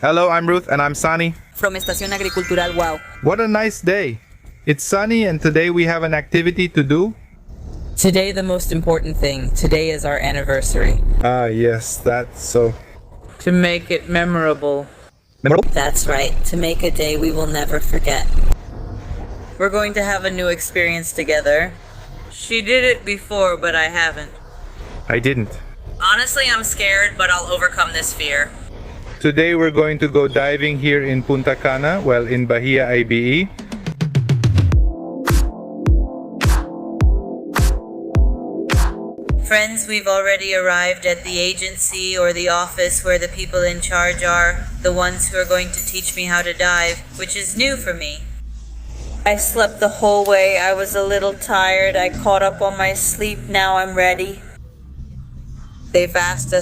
Hello, I'm Ruth, and I'm Sani. From Estación Agricultural Wow. What a nice day. It's sunny, and today we have an activity to do. Today, the most important thing. Today is our anniversary. Ah, yes, that's so. To make it memorable. Memorable? That's right. To make a day we will never forget. We're going to have a new experience together. She did it before, but I haven't. I didn't. Honestly, I'm scared, but I'll overcome this fear. Today we're going to go diving here in Punta Cana, well, in Bahia IBE. Friends, we've already arrived at the agency or the office where the people in charge are, the ones who are going to teach me how to dive, which is new for me. I slept the whole way. I was a little tired. I caught up on my sleep. Now I'm ready. They've asked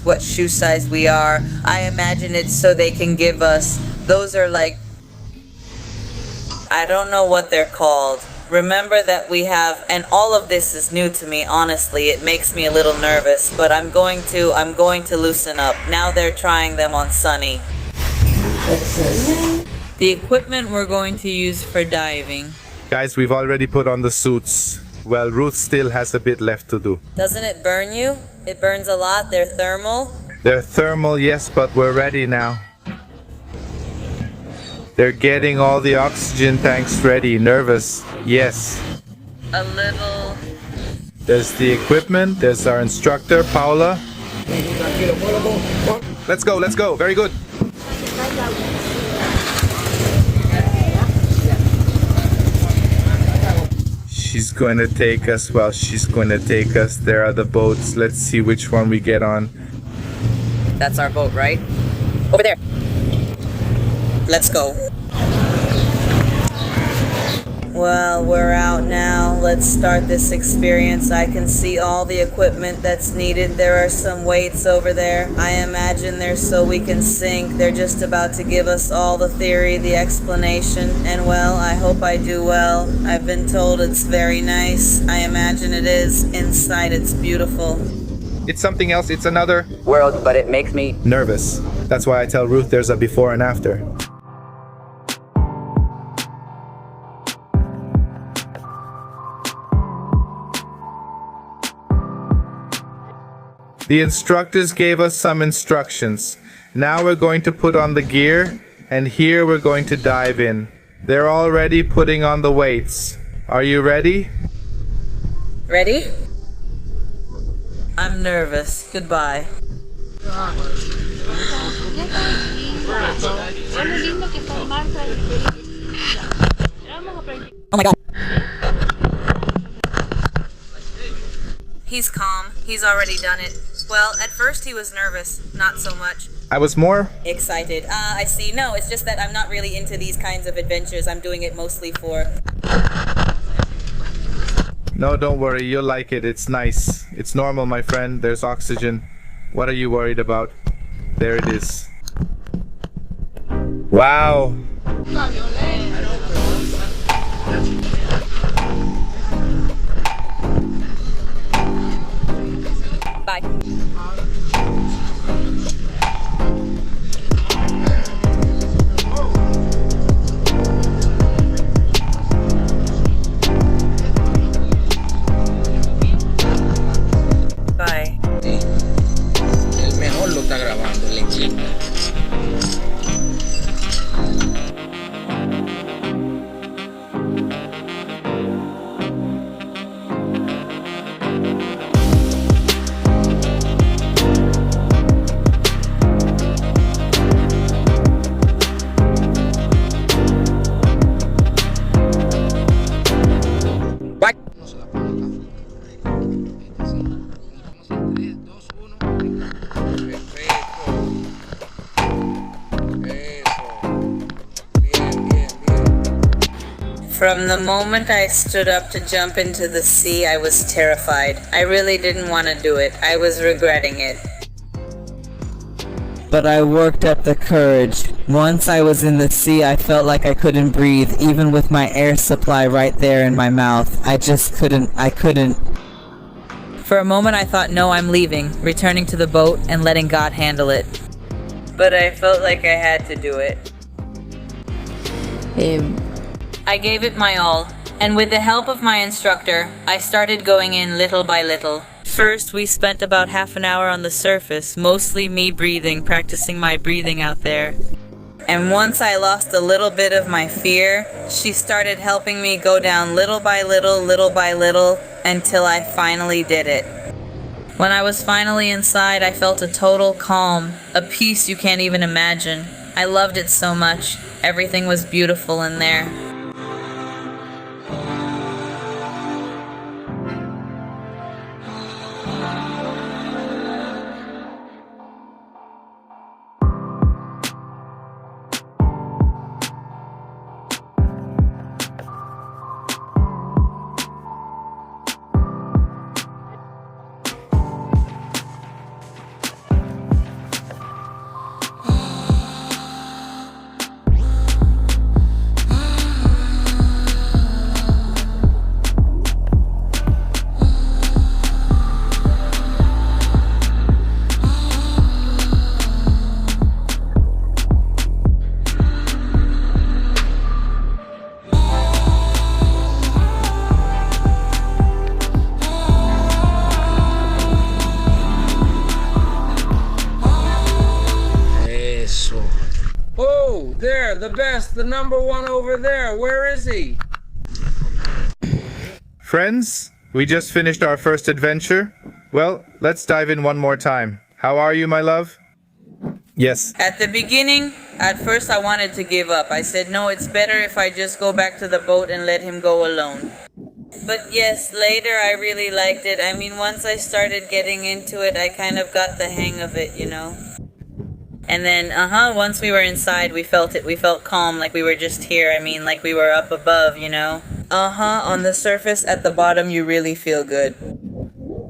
what shoe size we are. I imagine it's so they can give us. Those are like, I don't know what they're called. Remember that we have, and all of this is new to me, honestly. It makes me a little nervous, but I'm going to loosen up. Now they're trying them on Sunny. The equipment we're going to use for diving. Guys, we've already put on the suits. Well, Ruth still has a bit left to do. Doesn't it burn you? It burns a lot. They're thermal. They're thermal, yes, but we're ready now. They're getting all the oxygen tanks ready. Nervous, yes. A little. There's the equipment, there's our instructor, Paula. Let's go, very good. She's going to take us, there are the boats. Let's see which one we get on. That's our boat, right? Over there. Let's go. Well, we're out now. Let's start this experience. I can see all the equipment that's needed. There are some weights over there. I imagine they're so we can sink. They're just about to give us all the theory, the explanation, and well, I hope I do well. I've been told it's very nice. I imagine it is. Inside, it's beautiful. It's something else, it's another World, but it makes me nervous. That's why I tell Ruth there's a before and after. The instructors gave us some instructions. Now we're going to put on the gear, and here we're going to dive in. They're already putting on the weights. Are you ready? Ready? I'm nervous. Goodbye. Oh my God. He's calm. He's already done it. Well, at first he was nervous. Not so much. I was more excited. I see. No, it's just that I'm not really into these kinds of adventures. I'm doing it mostly for... No, don't worry. You'll like it. It's nice. It's normal, my friend. There's oxygen. What are you worried about? There it is. Wow. Bye. Bye. El mejor lo está grabando, el equipo. From the moment I stood up to jump into the sea, I was terrified. I really didn't want to do it. I was regretting it. But I worked up the courage. Once I was in the sea, I felt like I couldn't breathe, even with my air supply right there in my mouth. I couldn't. For a moment I thought, no, I'm leaving, returning to the boat and letting God handle it. but I felt like I had to do it. I gave it my all, and with the help of my instructor, I started going in little by little. First, we spent about half an hour on the surface, mostly me breathing, practicing my breathing out there. And once I lost a little bit of my fear, she started helping me go down little by little, until I finally did it. When I was finally inside, I felt a total calm, a peace you can't even imagine. I loved it so much. Everything was beautiful in there. Oh, there, the best, the number one over there. Where is he? Friends, we just finished our first adventure. Well, let's dive in one more time. How are you, my love? Yes. At the beginning, at first I wanted to give up. I said, no, it's better if I just go back to the boat and let him go alone. But yes, later I really liked it. I mean, once I started getting into it, I kind of got the hang of it, you know? And then, once we were inside, we felt it. We felt calm, like we were just here. I mean, like we were up above, you know? On the surface, at the bottom, you really feel good.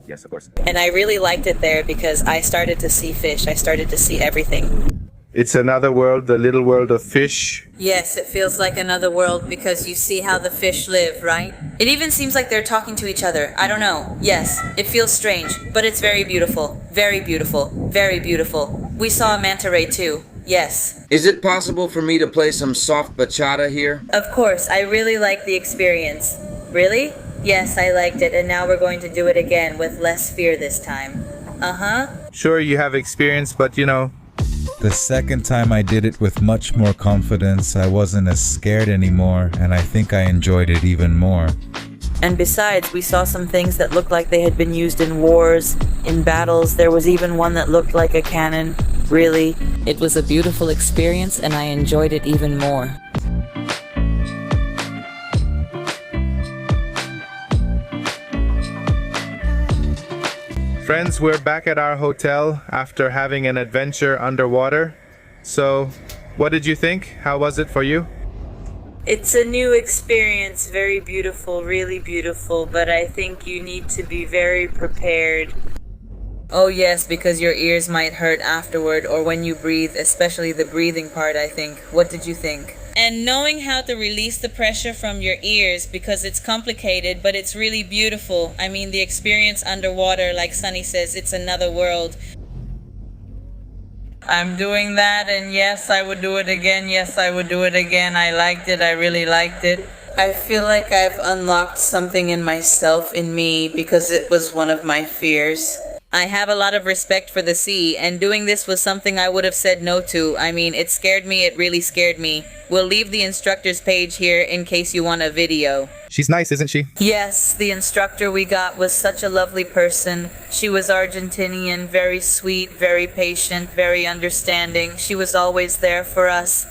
Yes, of course. And I really liked it there because I started to see fish. I started to see everything. It's another world, the little world of fish. Yes, it feels like another world because you see how the fish live, right? It even seems like they're talking to each other. I don't know. Yes, it feels strange, but it's very beautiful. Very beautiful. Very beautiful. We saw a manta ray too. Yes. Is it possible for me to play some soft bachata here? Of course, I really liked the experience. Really? Yes, I liked it, and now we're going to do it again with less fear this time. Sure, you have experience, but you know. The second time I did it with much more confidence, I wasn't as scared anymore, and I think I enjoyed it even more. And besides, we saw some things that looked like they had been used in wars, in battles. There was even one that looked like a cannon. Really, it was a beautiful experience, and I enjoyed it even more. Friends, we're back at our hotel after having an adventure underwater. So, what did you think? How was it for you? It's a new experience, very beautiful, really beautiful, but I think you need to be very prepared. Oh yes, because your ears might hurt afterward or when you breathe, especially the breathing part, I think. What did you think? And knowing how to release the pressure from your ears because it's complicated, but it's really beautiful. I mean, the experience underwater, like Sunny says, it's another world. I'm doing that, and yes, I would do it again. Yes, I would do it again. I liked it. I really liked it. I feel like I've unlocked something in myself, in me, because it was one of my fears. I have a lot of respect for the sea, and doing this was something I would have said no to. I mean, it scared me. It really scared me. We'll leave the instructor's page here in case you want a video. She's nice, isn't she? Yes, the instructor we got was such a lovely person. She was Argentinian, very sweet, very patient, very understanding. She was always there for us.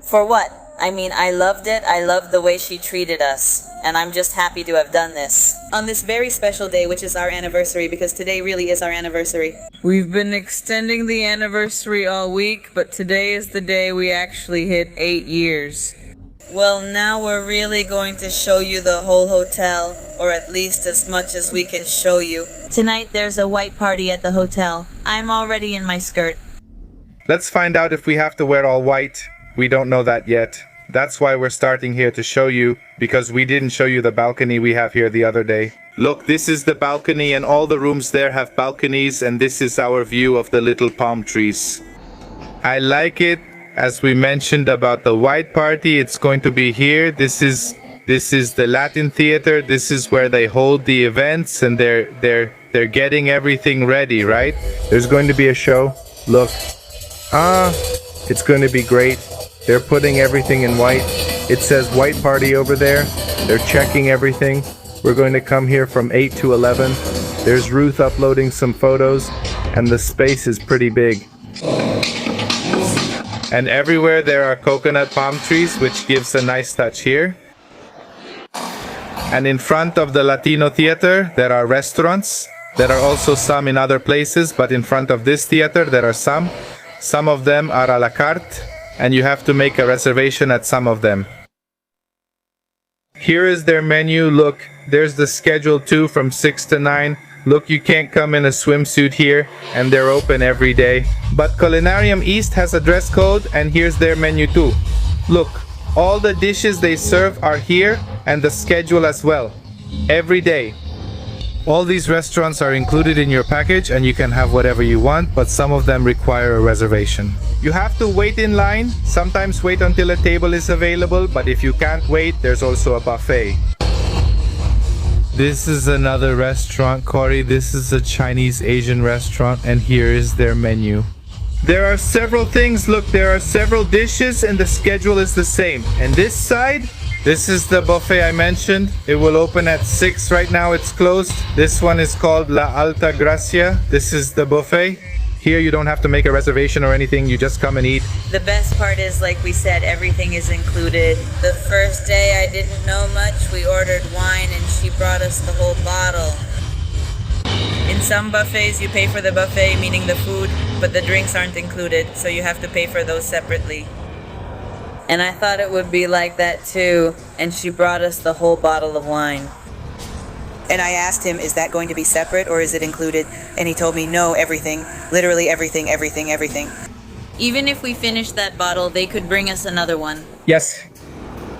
For what? I mean, I loved it. I loved the way she treated us. And I'm just happy to have done this. On this very special day, which is our anniversary, because today really is our anniversary. We've been extending the anniversary all week, but today is the day we actually hit 8 years. Well, now we're really going to show you the whole hotel, or at least as much as we can show you. Tonight there's a white party at the hotel. I'm already in my skirt. Let's find out if we have to wear all white. We don't know that yet. That's why we're starting here to show you, because we didn't show you the balcony we have here the other day. Look, this is the balcony and all the rooms there have balconies, and this is our view of the little palm trees. I like it. As we mentioned about the white party, it's going to be here. This is the Latin theater. This is where they hold the events, and they're getting everything ready, right? There's going to be a show. Look. It's going to be great. They're putting everything in white. It says white party over there. They're checking everything. We're going to come here from 8 to 11. There's Ruth uploading some photos, and the space is pretty big. And everywhere there are coconut palm trees, which gives a nice touch here. And in front of the Latino theater, there are restaurants. There are also some in other places, but in front of this theater, there are some. Some of them are a la carte, and you have to make a reservation at some of them. Here is their menu. Look, there's the schedule too from 6 to 9. Look, you can't come in a swimsuit here, and they're open every day. But Culinarium East has a dress code, and here's their menu too. Look, all the dishes they serve are here, and the schedule as well. Every day. All these restaurants are included in your package, and you can have whatever you want, but some of them require a reservation. You have to wait in line, sometimes wait until a table is available, but if you can't wait, there's also a buffet. This is another restaurant, Corey. This is a Chinese Asian restaurant, and here is their menu. There are several things. Look, there are several dishes, and the schedule is the same. And this side, this is the buffet I mentioned. It will open at 6. Right now it's closed. This one is called La Alta Gracia. This is the buffet. Here you don't have to make a reservation or anything. You just come and eat. The best part is, like we said, everything is included. The first day I didn't know much. We ordered wine and she brought us the whole bottle. In some buffets you pay for the buffet, meaning the food, but the drinks aren't included, so you have to pay for those separately. And I thought it would be like that too, and she brought us the whole bottle of wine. And I asked him, is that going to be separate or is it included? And he told me, no, everything. Literally everything, everything, everything. Even if we finish that bottle, they could bring us another one. Yes.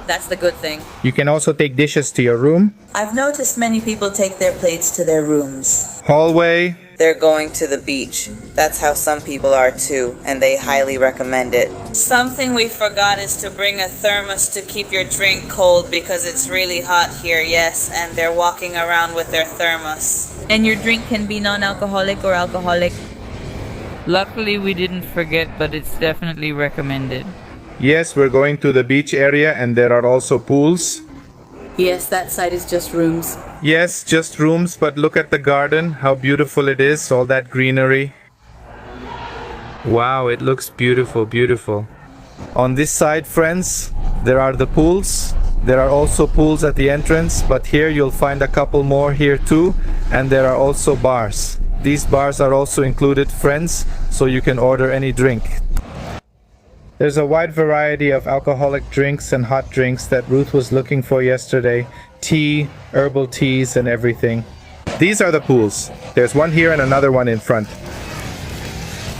That's the good thing. You can also take dishes to your room. I've noticed many people take their plates to their rooms. Hallway. They're going to the beach. That's how some people are too, and they highly recommend it. Something we forgot is to bring a thermos to keep your drink cold because it's really hot here, yes, and they're walking around with their thermos. And your drink can be non-alcoholic or alcoholic. Luckily we didn't forget, but it's definitely recommended. Yes, we're going to the beach area, and there are also pools. Yes, that side is just rooms. Yes, just rooms, but look at the garden, how beautiful it is, all that greenery. Wow, it looks beautiful, beautiful. On this side, friends, there are the pools. There are also pools at the entrance, but here you'll find a couple more here too, and there are also bars. These bars are also included, friends, so you can order any drink. There's a wide variety of alcoholic drinks and hot drinks that Ruth was looking for yesterday. Tea, herbal teas, and everything. These are the pools. There's one here and another one in front.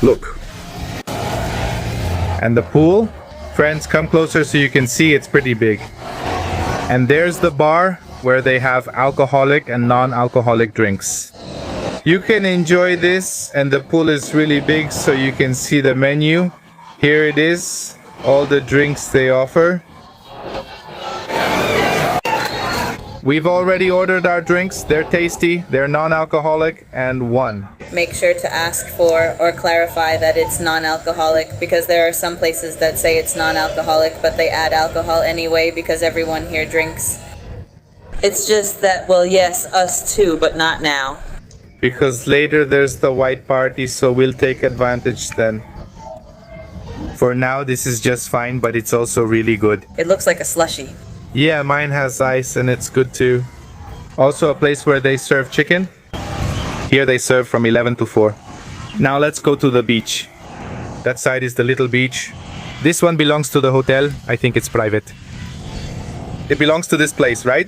Look. And the pool, friends, come closer so you can see it's pretty big. And there's the bar where they have alcoholic and non-alcoholic drinks. You can enjoy this, and the pool is really big so you can see the menu. Here it is, all the drinks they offer. We've already ordered our drinks. They're tasty, they're non-alcoholic, and one. Make sure to ask for or clarify that it's non-alcoholic, because there are some places that say it's non-alcoholic, but they add alcohol anyway because everyone here drinks. It's just that, well, yes, us too, but not now. Because later there's the white party, so we'll take advantage then. For now, this is just fine, but it's also really good. It looks like a slushie. Yeah, mine has ice and it's good too. Also a place where they serve chicken. Here they serve from 11 to 4. Now let's go to the beach. That side is the little beach. This one belongs to the hotel. I think it's private. It belongs to this place, right?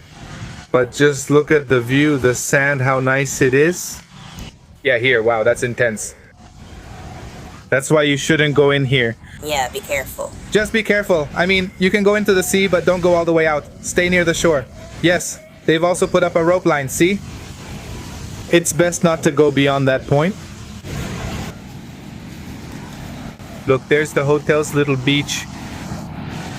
But just look at the view, the sand, how nice it is. Yeah, here, wow, that's intense. That's why you shouldn't go in here. Yeah, be careful. Just be careful. I mean, you can go into the sea, but don't go all the way out. Stay near the shore. Yes, they've also put up a rope line, see? It's best not to go beyond that point. Look, there's the hotel's little beach.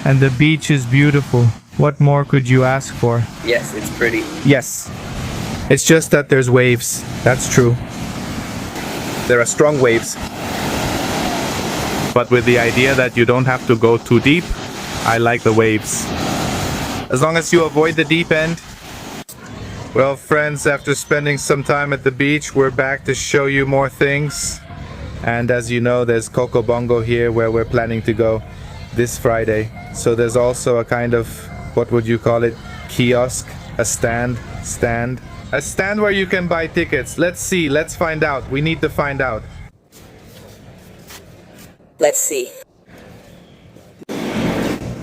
And the beach is beautiful. What more could you ask for? Yes, it's pretty. Yes. It's just that there's waves. That's true. There are strong waves. But with the idea that you don't have to go too deep, I like the waves. As long as you avoid the deep end. Well, friends, after spending some time at the beach, we're back to show you more things. And as you know, there's Coco Bongo here where we're planning to go this Friday. So there's also a kind of, what would you call it, kiosk, a stand where you can buy tickets. Let's see, let's find out. We need to find out. Let's see.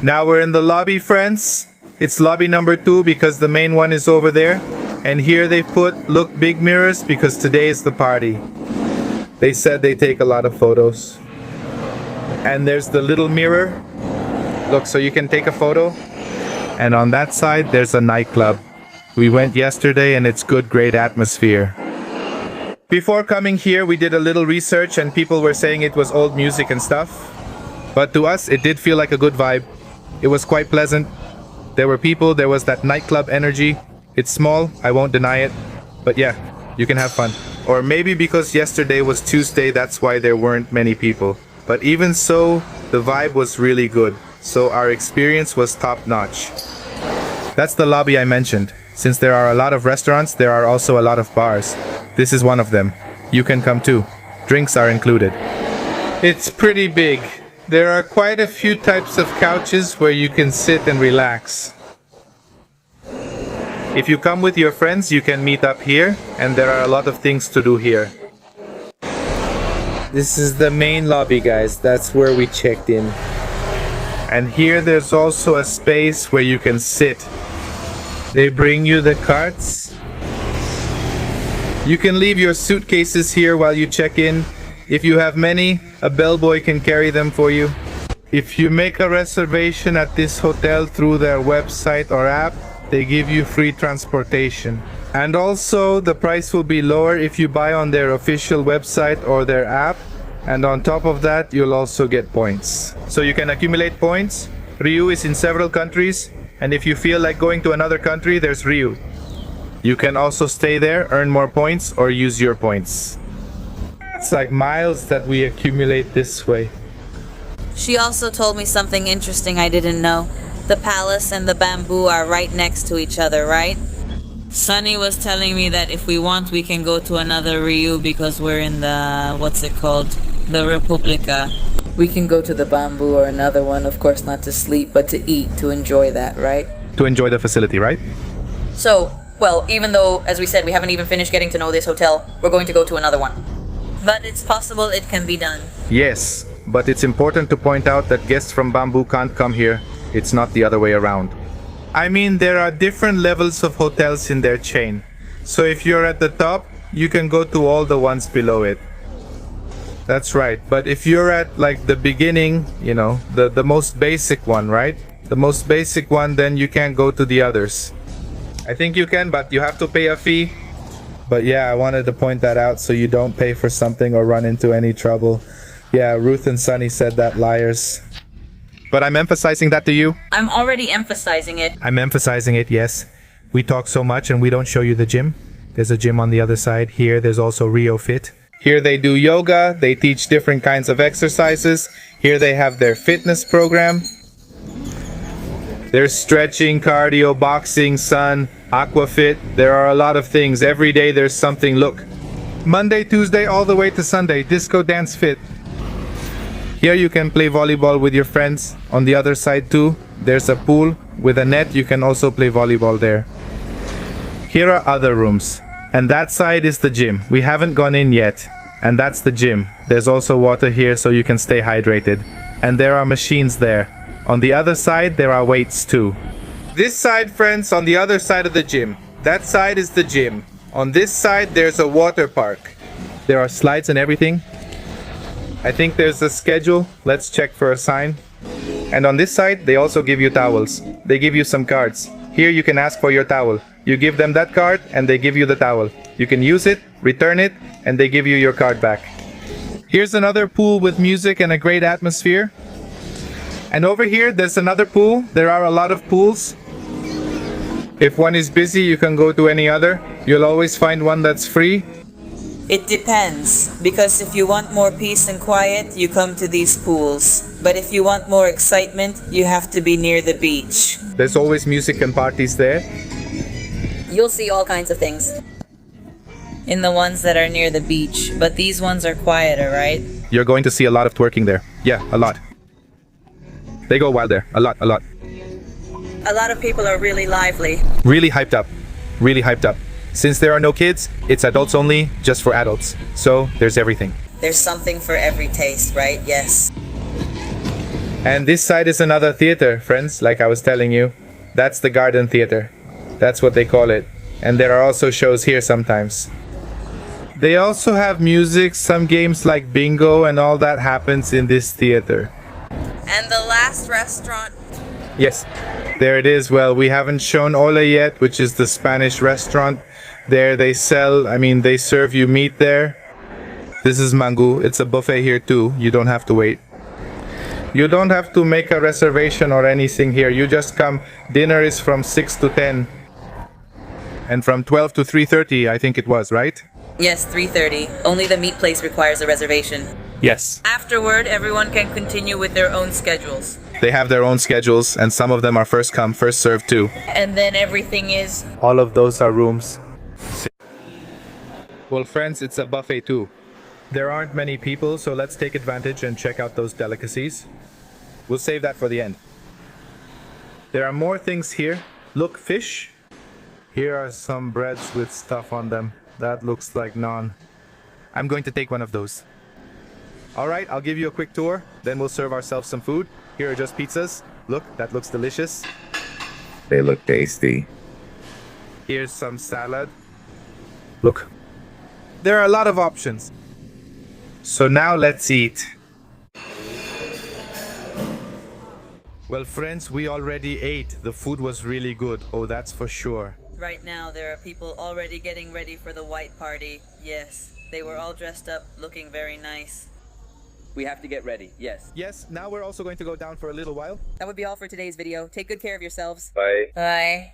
Now we're in the lobby, friends. It's lobby number 2 because the main one is over there. And here they put, look, big mirrors because today is the party. They said they take a lot of photos. And there's the little mirror. Look, so you can take a photo. And on that side, there's a nightclub. We went yesterday and it's good, great atmosphere. Before coming here, we did a little research and people were saying it was old music and stuff. But to us, it did feel like a good vibe. It was quite pleasant. There were people, there was that nightclub energy. It's small, I won't deny it. But yeah, you can have fun. Or maybe because yesterday was Tuesday, that's why there weren't many people. But even so, the vibe was really good. So our experience was top-notch. That's the lobby I mentioned. Since there are a lot of restaurants, there are also a lot of bars. This is one of them. You can come too. Drinks are included. It's pretty big. There are quite a few types of couches where you can sit and relax. If you come with your friends, you can meet up here, and there are a lot of things to do here. This is the main lobby, guys. That's where we checked in. And here there's also a space where you can sit. They bring you the carts. You can leave your suitcases here while you check in. If you have many, a bellboy can carry them for you. If you make a reservation at this hotel through their website or app, they give you free transportation. And also, the price will be lower if you buy on their official website or their app. And on top of that, you'll also get points. So you can accumulate points. Ryu is in several countries. And if you feel like going to another country, there's Ryu. You can also stay there, earn more points, or use your points. It's like miles that we accumulate this way. She also told me something interesting I didn't know. The palace and the bamboo are right next to each other, right? Sunny was telling me that if we want, we can go to another Ryu because we're in the, what's it called? The Republica. We can go to the bamboo or another one, of course not to sleep, but to eat, to enjoy that, right? To enjoy the facility, right? So, well, even though, as we said, we haven't even finished getting to know this hotel, we're going to go to another one. But it's possible it can be done. Yes, but it's important to point out that guests from Bamboo can't come here. It's not the other way around. I mean, there are different levels of hotels in their chain. So if you're at the top, you can go to all the ones below it. That's right. But if you're at like the beginning, you know, the most basic one, right? The most basic one, then you can't go to the others. I think you can, but you have to pay a fee. But yeah, I wanted to point that out so you don't pay for something or run into any trouble. Yeah, Ruth and Sunny said that, liars. But I'm emphasizing that to you. I'm already emphasizing it. I'm emphasizing it, yes. We talk so much and we don't show you the gym. There's a gym on the other side. Here, there's also Rio Fit. Here they do yoga. They teach different kinds of exercises. Here they have their fitness program. There's stretching, cardio, boxing, sun, aquafit. There are a lot of things. Every day there's something. Look. Monday, Tuesday, all the way to Sunday. Disco Dance Fit. Here you can play volleyball with your friends. On the other side too, there's a pool with a net. You can also play volleyball there. Here are other rooms. And that side is the gym. We haven't gone in yet. And that's the gym. There's also water here so you can stay hydrated. And there are machines there. On the other side, there are weights too. This side, friends, on the other side of the gym. That side is the gym. On this side, there's a water park. There are slides and everything. I think there's a schedule. Let's check for a sign. And on this side, they also give you towels. They give you some cards. Here you can ask for your towel. You give them that card and they give you the towel. You can use it, return it, and they give you your card back. Here's another pool with music and a great atmosphere. And over here, there's another pool. There are a lot of pools. If one is busy, you can go to any other. You'll always find one that's free. It depends, because if you want more peace and quiet, you come to these pools. But if you want more excitement, you have to be near the beach. There's always music and parties there. You'll see all kinds of things. In the ones that are near the beach, but these ones are quieter, right? You're going to see a lot of twerking there. Yeah, a lot. They go wild there. A lot. A lot of people are really lively. Really hyped up. Really hyped up. Since there are no kids, it's adults only, just for adults. So, there's everything. There's something for every taste, right? Yes. And this side is another theater, friends, like I was telling you. That's the garden theater. That's what they call it. And there are also shows here sometimes. They also have music, some games like bingo, and all that happens in this theater. And the last restaurant. Yes, there it is. Well, we haven't shown Ole yet, which is the Spanish restaurant. There they they serve you meat there. This is Mangu. It's a buffet here too. You don't have to wait. You don't have to make a reservation or anything here. You just come. Dinner is from 6 to 10. And from 12 to 3:30, I think it was, right? Yes, 3:30. Only the meat place requires a reservation. Yes. Afterward, everyone can continue with their own schedules. They have their own schedules, and some of them are first come, first served too. And then everything is... All of those are rooms. Well, friends, it's a buffet too. There aren't many people, so let's take advantage and check out those delicacies. We'll save that for the end. There are more things here. Look, fish. Here are some breads with stuff on them. That looks like naan. I'm going to take one of those. Alright, I'll give you a quick tour, then we'll serve ourselves some food. Here are just pizzas. Look, that looks delicious. They look tasty. Here's some salad. Look. There are a lot of options. So now let's eat. Well, friends, we already ate. The food was really good. Oh, that's for sure. Right now, there are people already getting ready for the white party. Yes, they were all dressed up, looking very nice. We have to get ready, yes. Yes, now we're also going to go down for a little while. That would be all for today's video. Take good care of yourselves. Bye. Bye.